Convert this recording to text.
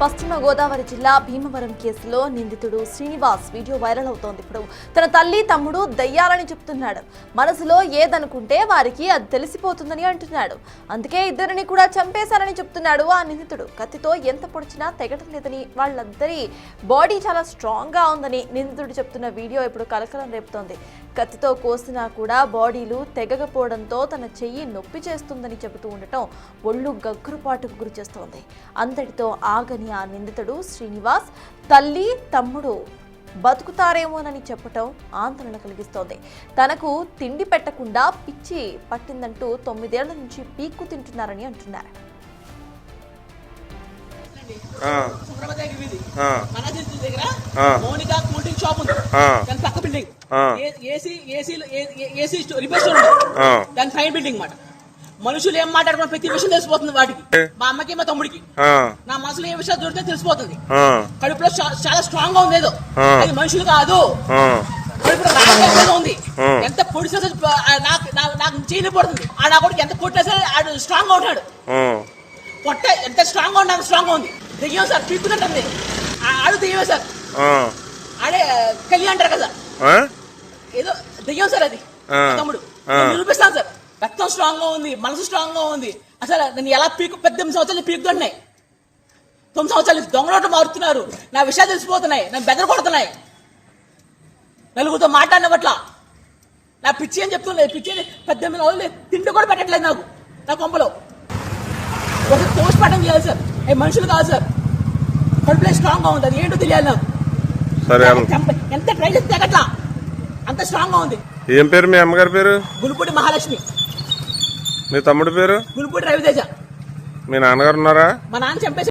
పశ్చిమ గోదావరి జిల్లా భీమవరం కేసులో నిందితుడు శ్రీనివాస్ వీడియో వైరల్ అవుతోంది. ఇప్పుడు తన తల్లి తమ్ముడు దయ్యాలని చెప్తున్నాడు. మనసులో ఏదనుకుంటే వారికి అది తెలిసిపోతుందని అంటున్నాడు. అందుకే ఇద్దరిని కూడా చంపేశారని చెప్తున్నాడు ఆ నిందితుడు. కత్తితో ఎంత పొడిచినా తెగటం లేదని, వాళ్ళందరి బాడీ చాలా స్ట్రాంగ్ గా ఉందని నిందితుడు చెప్తున్న వీడియో ఇప్పుడు కలకలం రేపుతోంది. కత్తితో కోసినా కూడా బాడీలు తెగకపోవడంతో తన చెయ్యి నొప్పి చేస్తుందని చెబుతూ ఉండటం ఒళ్ళు గగ్గురుపాటుకు గురి చేస్తోంది. అంతటితో ఆగని ఆ నిందితుడు శ్రీనివాస్ తల్లి తమ్ముడు బతుకుతారేమోనని చెప్పటం ఆందోళన కలిగిస్తోంది. తనకు తిండి పెట్టకుండా పిచ్చి పట్టిందంటూ 9 ఏళ్ల నుంచి పీక్కు తింటున్నారని అంటున్నారు. మనుషులు ఏం మాట్లాడుకున్న ప్రతి విషయం తెలిసిపోతుంది వాటికి. మా అమ్మకి మా తమ్ముడికి నా మనసులో ఏ విషయాలు దొరికితే తెలిసిపోతుంది. కడుపులో చాలా స్ట్రాంగ్ గా ఉంది, ఏదో అది మనుషులు కాదు. కడుపులో ఉంది, ఎంత పొడి నాకు చేయని పడుతుంది. ఆ నా కొడుకు ఎంత కొట్టినా సరే ఆడు స్ట్రాంగ్ గా ఉంటాడు. పొట్ట ఎంత స్ట్రాంగ్ గా ఉంటాడు, స్ట్రాంగ్ గా ఉంది. దెయ్యం సార్ పీక్కుతుంటుంది. ఆడు దెయ్యమే సార్, ఆడే కళ్యాణ్ అంటారు కదా, ఏదో దెయ్యం సార్ అది. తమ్ముడు నిరూపిస్తాను సార్. రక్తం స్ట్రాంగ్ గా ఉంది, మనసు స్ట్రాంగ్ గా ఉంది. అసలు నేను ఎలా పీకు 18 సంవత్సరాలు పీకుతున్నాయి. 9 సంవత్సరాలు దొంగలోటు మారుతున్నారు. నా విషయాలు తెలిసిపోతున్నాయి, నన్ను బెదర కొడుతున్నాయి. నలుగురితో మాట్లాడిన పట్ల నా పిచ్చి అని చెప్తున్నాయి. పిచ్చి 18 రోజులు తిండి కూడా పెట్టట్లేదు నాకు. నా కొంపలో ఒక పోస్ట్ మార్టం చేయాలి సార్. అవి మనుషులు కాదు సార్. కడుపులో స్ట్రాంగ్ గా ఉంది, అది ఏంటో తెలియాలి నాకు. ఎంత ట్రై చేస్తే అట్లా అంత స్ట్రాంగ్ గా ఉంది. ఏం పేరు మీ అమ్మగారి పేరు? గులుపూడి మహాలక్ష్మి. మీ తమ్ముడి పేరు? గులుపూడి రవితేజ. మీ నాన్నగారు ఉన్నారా? మా నాన్న చంపేసి